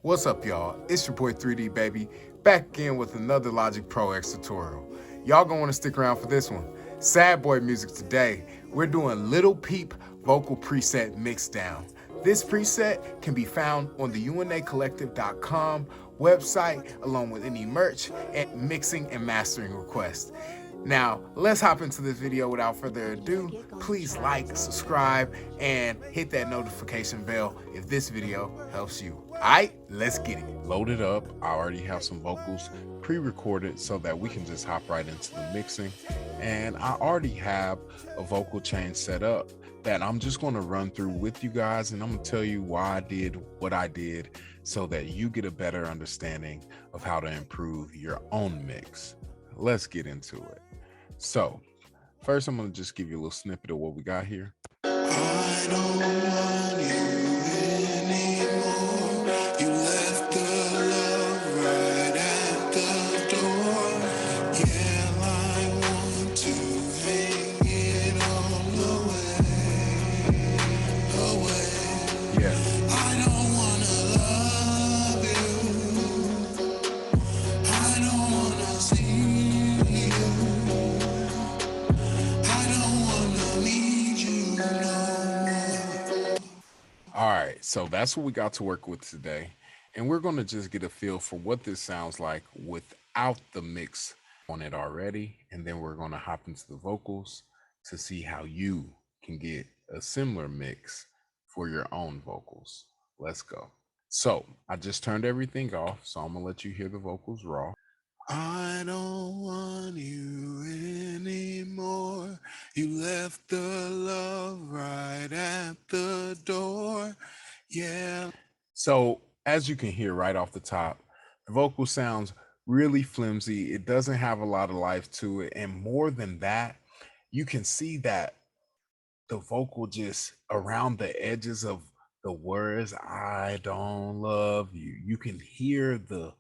What's up, y'all? It's your boy 3D Baby, back again with another Logic Pro X tutorial. Y'all gonna wanna stick around for this one. Sad boy music today. We're doing Lil Peep Vocal Preset Mixdown. This preset can be found on the unacollective.com website along with any merch and mixing and mastering requests. Now, let's hop into this video without further ado. Please like, subscribe, and hit that notification bell if this video helps you. Alright, let's get it. Loaded up. I already have some vocals pre-recorded so that we can just hop right into the mixing. And I already have a vocal chain set up that I'm just going to run through with you guys, and I'm going to tell you why I did what I did so that you get a better understanding of how to improve your own mix. Let's get into it. So first, I'm going to just give you a little snippet of what we got here. I don't want you anymore. You left the love right at the door. Yeah, I want to hang it all away. Yeah. I don't wanna love you. I don't wanna see you. I don't wanna need you no more. All right, so that's what we got to work with today. And we're going to just get a feel for what this sounds like without the mix on it already. And then we're going to hop into the vocals to see how you can get a similar mix for your own vocals. Let's go. So I just turned everything off, so I'm going to let you hear the vocals raw. I don't want you anymore. You left the love right at the door. Yeah. So as you can hear right off the top, the vocal sounds really flimsy. It doesn't have a lot of life to it. And more than that, you can see that the vocal just around the edges of the words, I don't love you. You can hear the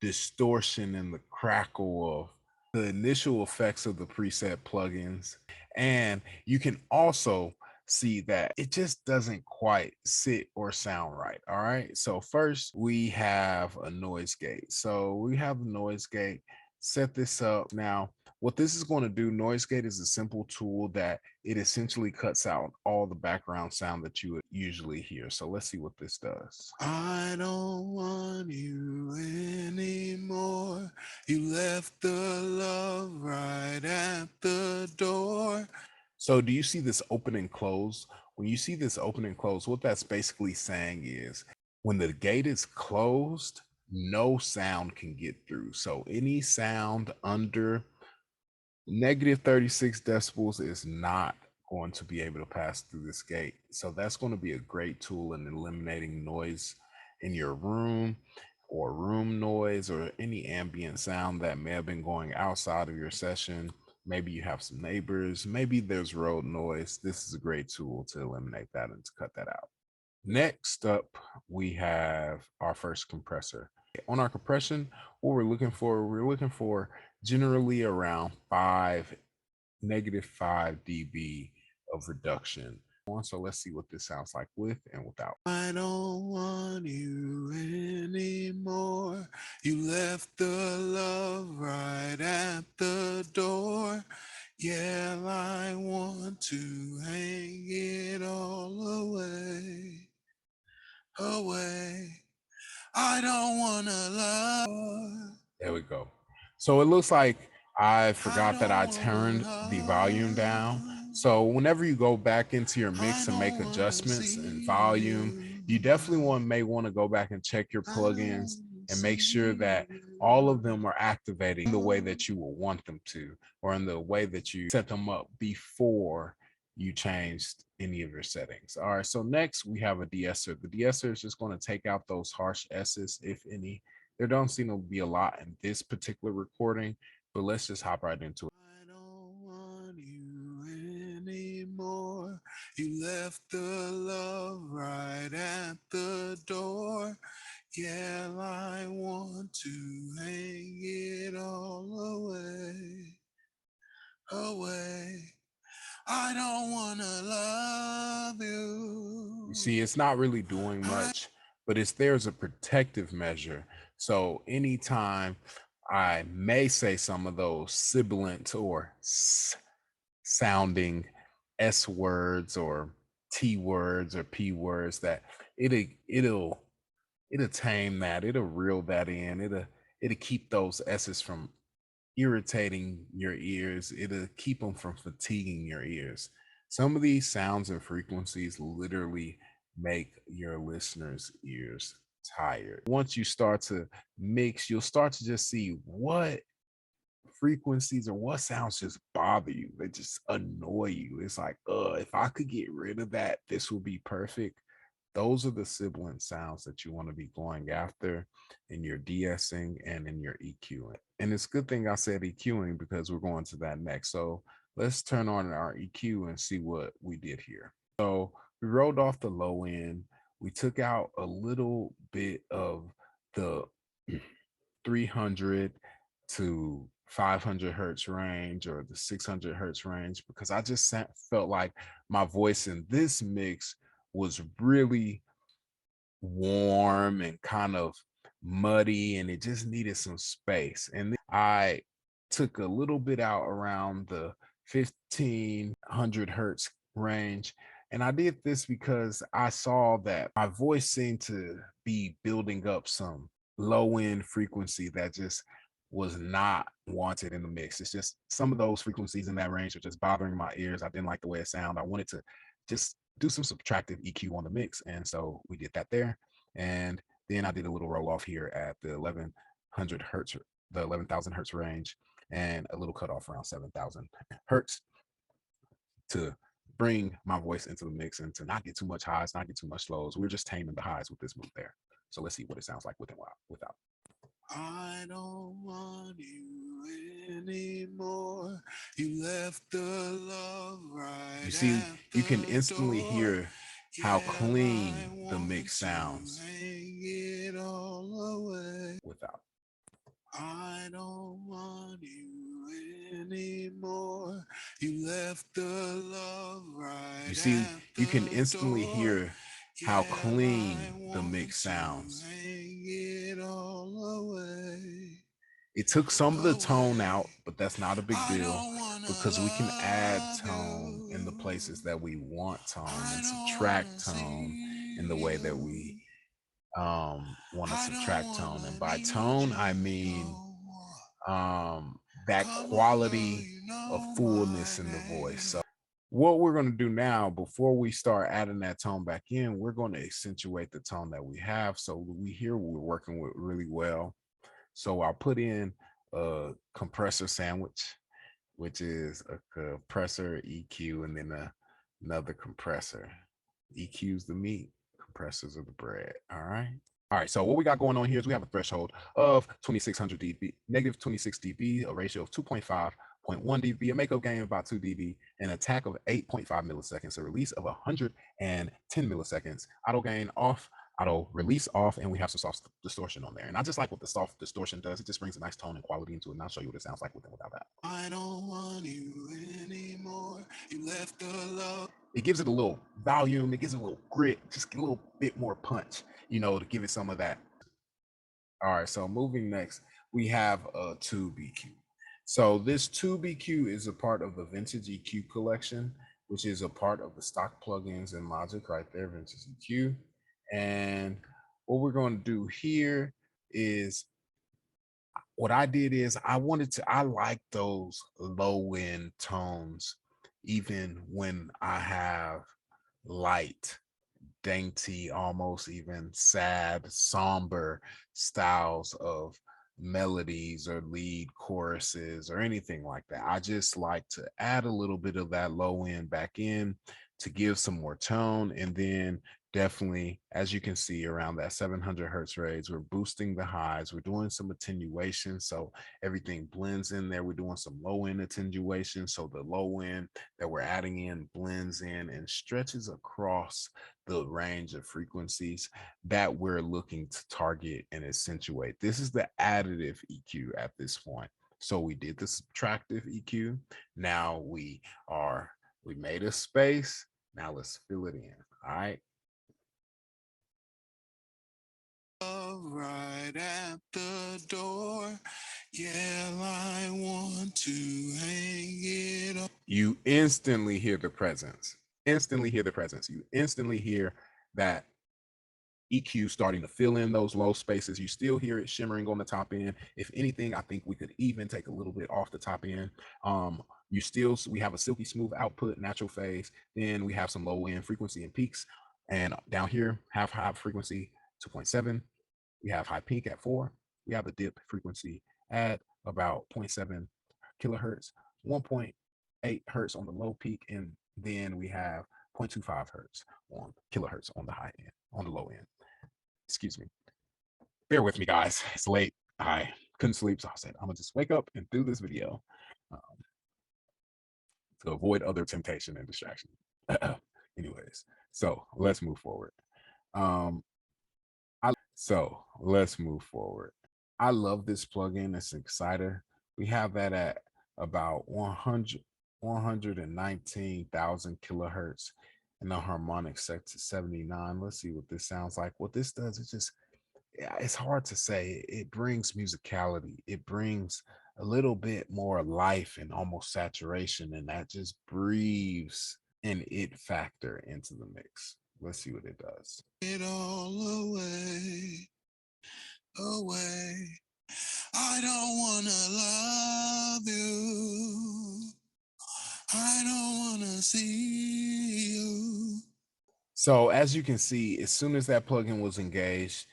distortion and the crackle of the initial effects of the preset plugins. And you can also see that it just doesn't quite sit or sound right. All right. So first we have a noise gate. So we have the noise gate, set this up. Now, what this is going to do, noise gate is a simple tool that it essentially cuts out all the background sound that you would usually hear. So let's see what this does. I don't want you anymore. You left the love right at the door. So do you see this open and close? When you see this open and close, what that's basically saying is when the gate is closed, no sound can get through. So any sound under negative 36 decibels is not going to be able to pass through this gate. So that's going to be a great tool in eliminating noise in your room or room noise or any ambient sound that may have been going outside of your session. Maybe you have some neighbors, maybe there's road noise. This is a great tool to eliminate that and to cut that out. Next up, we have our first compressor. On our compression, what we're looking for generally around negative 5 dB of reduction. So let's see what this sounds like with and without. I don't want you anymore. You left the love right at the door. Yeah, I want to hang it all away. I don't wanna love. There we go. So it looks like I forgot that I turned the volume down. So whenever you go back into your mix and make adjustments in volume, you definitely may want to go back and check your plugins and make sure that all of them are activating in the way that you will want them to, or in the way that you set them up before you changed any of your settings. All right, so next we have a de-esser. The de-esser is just going to take out those harsh S's, if any. There don't seem to be a lot in this particular recording, but let's just hop right into it. I don't want you anymore. You left the love right at the door. Yeah, I want to hang it all away. I don't wanna love you. You see, it's not really doing much, but it's there as a protective measure. So anytime I may say some of those sibilant or sounding S words or T words or P words, that it'll tame that, it'll reel that in, it'll keep those S's from irritating your ears, it'll keep them from fatiguing your ears. Some of these sounds and frequencies literally make your listeners' ears tired. Once you start to mix, you'll start to just see what frequencies or what sounds just bother you. They just annoy you. It's like, if I could get rid of that, this would be perfect. Those are the sibilant sounds that you want to be going after in your de-essing and in your EQing. And it's a good thing I said EQing because we're going to that next. So let's turn on our EQ and see what we did here. So we rolled off the low end. We took out a little bit of the 300 to 500 hertz range or the 600 hertz range because I just felt like my voice in this mix was really warm and kind of muddy and it just needed some space. And then I took a little bit out around the 1500 hertz range. And I did this because I saw that my voice seemed to be building up some low end frequency that just was not wanted in the mix. It's just some of those frequencies in that range are just bothering my ears. I didn't like the way it sounded. I wanted to just do some subtractive EQ on the mix. And so we did that there. And then I did a little roll off here at the 1100 hertz, the 11,000 hertz range, and a little cutoff around 7,000 hertz to bring my voice into the mix and to not get too much highs, not get too much lows. We're just taming the highs with this move there. So let's see what it sounds like with and without. I don't want you anymore. You left the love right. You see, you can instantly hear how clean the mix sounds without. I don't want you anymore. You left the love right. You see, you can instantly hear how clean the mix sounds. It took some of the tone out, but that's not a big deal because we can add tone in the places that we want tone and subtract tone in the way that we want to subtract tone. And by tone, I mean that quality of fullness in the voice. So what we're going to do now, before we start adding that tone back in, we're going to accentuate the tone that we have. So we hear what we're working with really well. So I'll put in a compressor sandwich, which is a compressor, EQ, and then another compressor. EQ's the meat, compressors are the bread. All right. All right, so what we got going on here is we have a threshold of 2600 dB, negative 26 dB, a ratio of 2.5.1 dB, a makeup gain of about 2 dB, an attack of 8.5 milliseconds, a release of 110 milliseconds, auto gain off, auto release off, and we have some soft distortion on there. And I just like what the soft distortion does. It just brings a nice tone and quality into it, and I'll show you what it sounds like with and without that. I don't want you anymore. You left the love. It gives it a little volume, it gives it a little grit, just a little bit more punch, to give it some of that. All right, so moving next, we have a tube EQ. So this tube EQ is a part of the Vintage EQ collection, which is a part of the stock plugins in Logic right there, Vintage EQ. And what we're going to do here is, what I did is I like those low end tones, even when I have light, dainty, almost even sad, somber styles of melodies or lead choruses or anything like that. I just like to add a little bit of that low end back in to give some more tone. And then definitely, as you can see, around that 700 hertz range, we're boosting the highs, we're doing some attenuation, so everything blends in there. We're doing some low end attenuation, so the low end that we're adding in blends in and stretches across the range of frequencies that we're looking to target and accentuate. This is the additive EQ at this point. So we did the subtractive EQ. Now we made a space. Now let's fill it in. All right. Right at the door. Yeah, I want to hang it up. You instantly hear the presence. Instantly hear the presence. You instantly hear that EQ starting to fill in those low spaces. You still hear it shimmering on the top end. If anything, I think we could even take a little bit off the top end. We have a silky smooth output, natural phase. Then we have some low end frequency and peaks. And down here, half high frequency 2.7. We have high peak at 4. We have the dip frequency at about 0.7 kilohertz, 1.8 hertz on the low peak, and then we have 0.25 hertz on kilohertz on the high end, on the low end. Excuse me. Bear with me, guys. It's late. I couldn't sleep, so I said I'm gonna just wake up and do this video um, to avoid other temptation and distraction. Anyways, so let's move forward. Let's move forward. I love this plugin. It's an Exciter. We have that at about 119,000 kilohertz, and the harmonic set to 79. Let's see what this sounds like. What this does is just, it's hard to say. It brings musicality. It brings a little bit more life and almost saturation, and that just breathes an it factor into the mix. Let's see what it does. It all away, away. I don't wanna love you. I don't wanna see you. So as you can see, as soon as that plugin was engaged,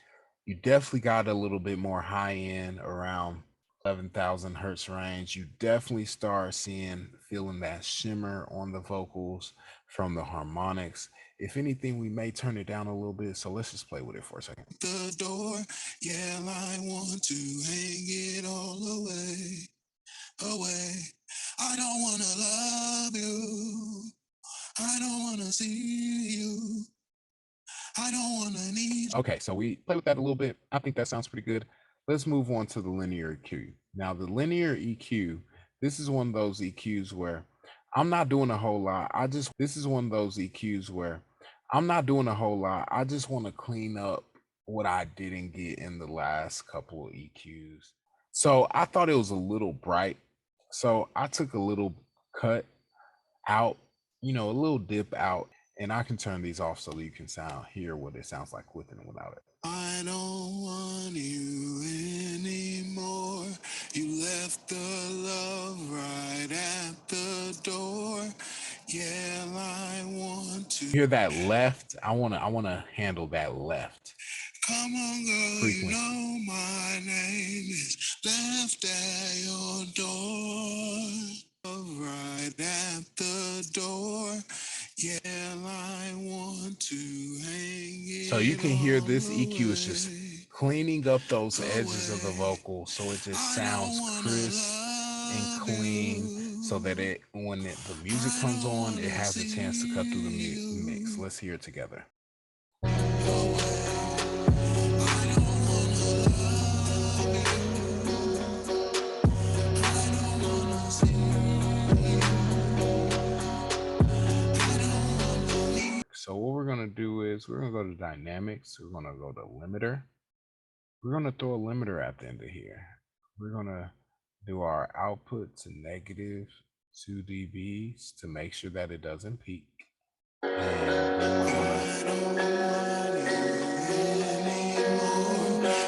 you definitely got a little bit more high end around 11,000 hertz range. You definitely start feeling that shimmer on the vocals from the harmonics. If anything, we may turn it down a little bit. So let's just play with it for a second. The door, yeah, I want to hang it all away, away. I don't wanna love you. I don't wanna see you. I don't wanna need. Okay, so we play with that a little bit. I think that sounds pretty good. Let's move on to the linear EQ. Now, the linear EQ, this is one of those EQs where I'm not doing a whole lot. This is one of those EQs where I'm not doing a whole lot. I just want to clean up what I didn't get in the last couple of EQs. So I thought it was a little bright. So I took a little cut out, a little dip out, and I can turn these off so that you can hear what it sounds like with and without it. I don't want you anymore. You left the love right at the door. Yeah, I want to. Hear that left? I wanna handle that left. Come on, girl, Frequency. you know my name is left at your door. Right at the door. Yeah, I want to hang it. So you can hear this EQ is just cleaning up those edges of the vocal so it just sounds crisp and clean so that when the music comes on, it has a chance to cut through the mix. Let's hear it together. So what we're going to do is we're going to go to dynamics. We're going to go to limiter. We're going to throw a limiter at the end of here. We're going to do our output to negative 2 dBs to make sure that it doesn't peak. And then we're going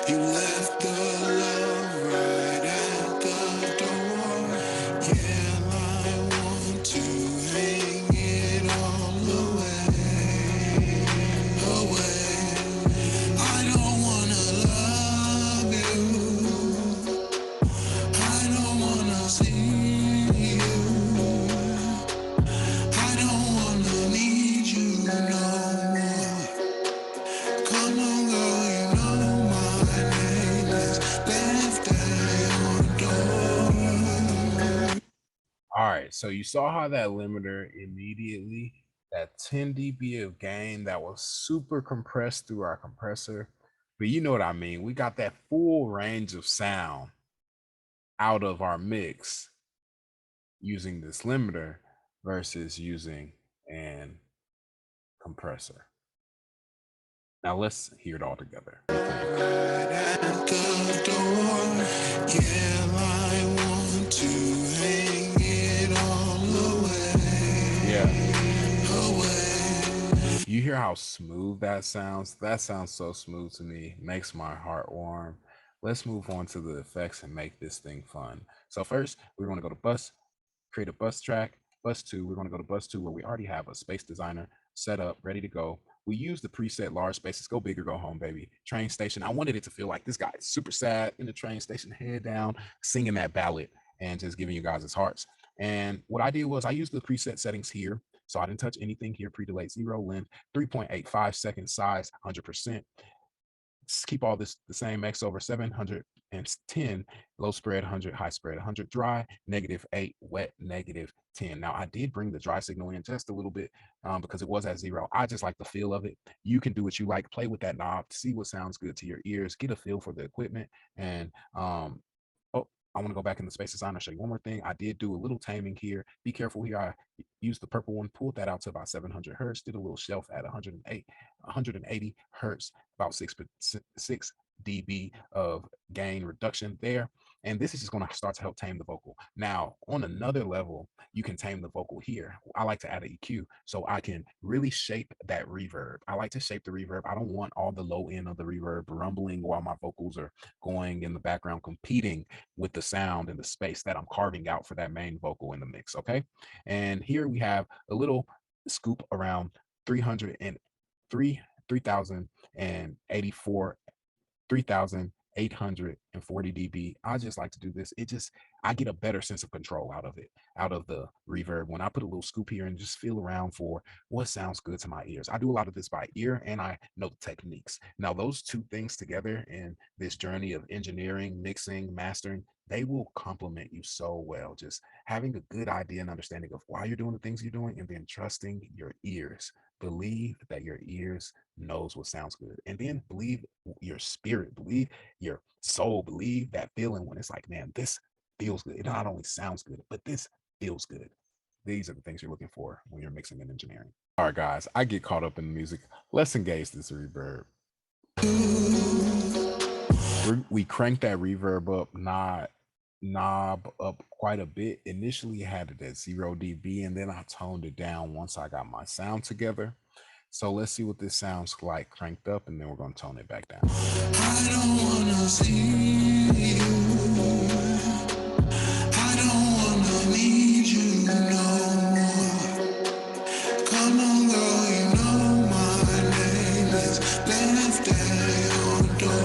You left the love right at the door. Yeah, I want to hang it all away, away. I don't wanna love you. I don't wanna see you. I don't wanna need you no more. Come on, girl, you know my name is left at your door. All right, so you saw how that limiter immediately, that 10 dB of gain that was super compressed through our compressor. But you know what I mean? We got that full range of sound out of our mix using this limiter versus using an compressor. Now let's hear it all together. At the door, yeah, I want to hang it all away. Yeah. Away. You hear how smooth that sounds? That sounds so smooth to me. Makes my heart warm. Let's move on to the effects and make this thing fun. So first, we're going to go to bus, create a bus track. Bus 2, we're going to go to bus 2 where we already have a space designer set up, ready to go. We use the preset large spaces. Go big or go home, baby. Train station. I wanted it to feel like this guy is super sad in the train station, head down, singing that ballad and just giving you guys his hearts. And what I did was I used the preset settings here. So I didn't touch anything here. Pre-delay 0, length 3.85 seconds, size 100%. Keep all this the same. X over 710, low spread 100, high spread 100, dry -8, wet -10. Now I did bring the dry signal in just a little bit because it was at 0. I just like the feel of it. You can do what you like, play with that knob, see what sounds good to your ears, get a feel for the equipment. And oh, I want to go back in the space design and show you one more thing. I did do a little taming here. Be careful here. I used the purple one, pulled that out to about 700 hertz, did a little shelf at 180 hertz, about 6 dB of gain reduction there. And this is just going to start to help tame the vocal. Now, on another level, you can tame the vocal here. I like to add an EQ so I can really shape that reverb. I like to shape the reverb. I don't want all the low end of the reverb rumbling while my vocals are going in the background, competing with the sound and the space that I'm carving out for that main vocal in the mix. Okay. And here we have a little scoop around 3,084 3,840 dB. I just like to do this. I get a better sense of control out of it, out of the reverb. When I put a little scoop here and just feel around for what sounds good to my ears. I do a lot of this by ear and I know the techniques. Now, those two things together in this journey of engineering, mixing, mastering, they will complement you so well. Just having a good idea and understanding of why you're doing the things you're doing and then trusting your ears. Believe that your ears knows what sounds good. And then believe your spirit, believe your soul, believe that feeling when it's like, man, this feels good. It not only sounds good, but this feels good. These are the things you're looking for when you're mixing and engineering. All right, guys, I get caught up in the music. Let's engage this reverb. We cranked that reverb up, knob up quite a bit. Initially, I had it at 0 dB, and then I toned it down once I got my sound together. So let's see what this sounds like cranked up, and then we're going to tone it back down. I don't wanna see you. I don't wanna need you no more. Come on, girl, you know my name is left at your door.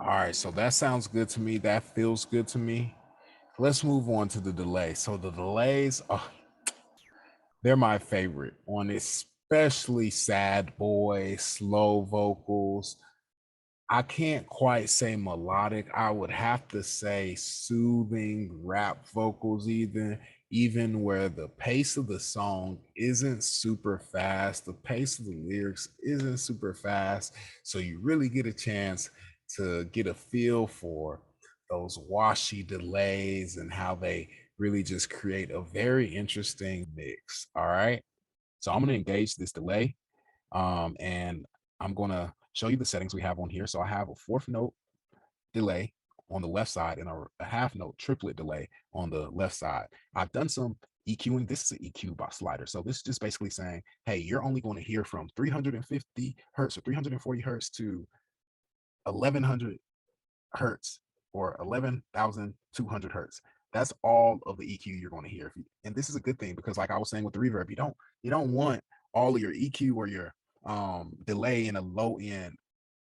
All right, so that sounds good to me. That feels good to me. Let's move on to the delay. So the delays, they're my favorite on especially sad boy, slow vocals. I can't quite say melodic. I would have to say soothing rap vocals, even where the pace of the song isn't super fast. The pace of the lyrics isn't super fast. So you really get a chance to get a feel for those washy delays and how they really just create a very interesting mix. All right. So I'm going to engage this delay and I'm going to show you the settings we have on here. So I have a fourth note delay on the left side and a half note triplet delay on the left side. I've done some EQing. This is an EQ by slider. So this is just basically saying, hey, you're only going to hear from 350 hertz or 340 hertz to 1100 hertz or 11,200 hertz. That's all of the EQ you're going to hear. And this is a good thing because, like I was saying with the reverb, you don't want all of your EQ or your delay in a low end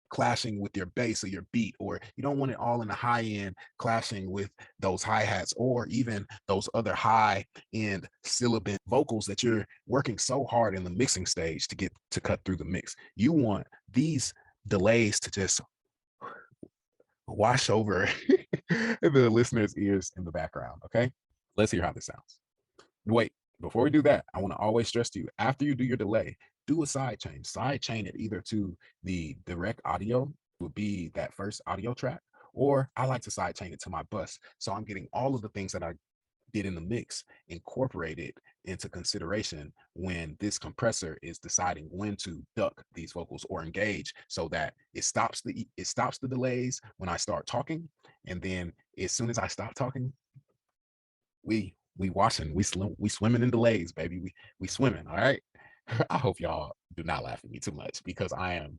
clashing with your bass or your beat, or you don't want it all in the high end clashing with those hi-hats or even those other high end sibilant vocals that you're working so hard in the mixing stage to get to cut through the mix. You want these delays to just wash over the listener's ears in the background. Okay, let's hear how this sounds. Wait, before we do that, I want to always stress to you, after you do your delay, do a side chain. Side chain it either to the direct audio, would be that first audio track, or I like to side chain it to my bus. So I'm getting all of the things that I did in the mix incorporate it into consideration when this compressor is deciding when to duck these vocals or engage, so that it stops the delays when I start talking, and then as soon as I stop talking, we washing, we swimming in delays, baby. We swimming, all right? I hope y'all do not laugh at me too much because I am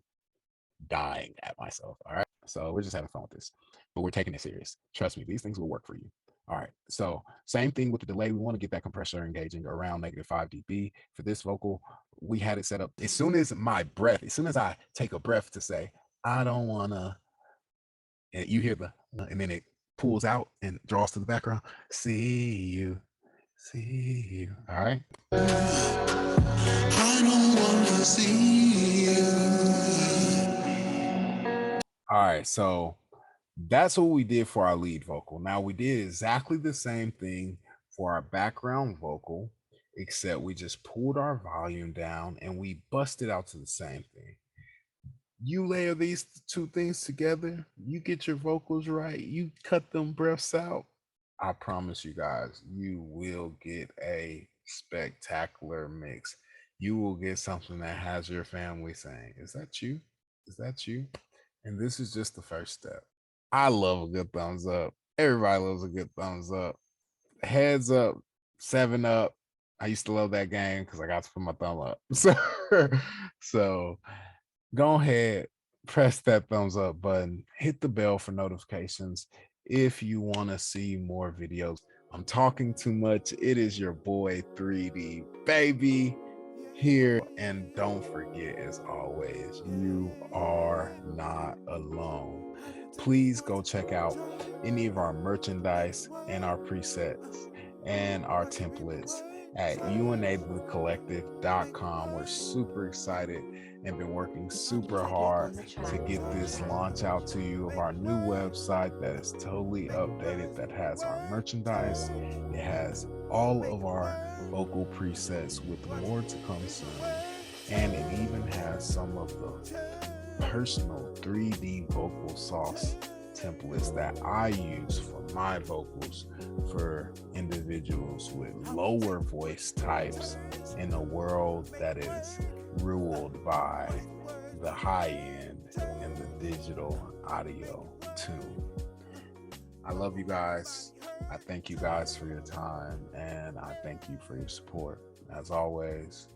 dying at myself. All right. So we're just having fun with this, but we're taking it serious. Trust me, these things will work for you. All right. So same thing with the delay. We want to get that compressor engaging around -5 dB. For this vocal, we had it set up as soon as I take a breath to say, I don't wanna, and you hear the, and then it pulls out and draws to the background. See you. All right. I don't wanna see you. All right. So that's what we did for our lead vocal. Now we did exactly the same thing for our background vocal, except we just pulled our volume down and we busted out to the same thing. You layer these two things together, you get your vocals right, you cut them breaths out. I promise you guys, you will get a spectacular mix. You will get something that has your family saying, "Is that you? Is that you?" And this is just the first step. I love a good thumbs up. Everybody loves a good thumbs up. Heads up, 7 Up. I used to love that game because I got to put my thumb up. So go ahead, press that thumbs up button, hit the bell for notifications if you want to see more videos. I'm talking too much. It is your boy 3D baby here, and don't forget, as always, you are not alone. Please go check out any of our merchandise and our presets and our templates at unablecollective.com. We're super excited and been working super hard to get this launch out to you of our new website that is totally updated, that has our merchandise. It has all of our vocal presets with more to come soon, and it even has some of the personal 3D vocal sauce templates that I use for my vocals for individuals with lower voice types in a world that is ruled by the high end and the digital audio too. I love you guys. I thank you guys for your time, and I thank you for your support. As always,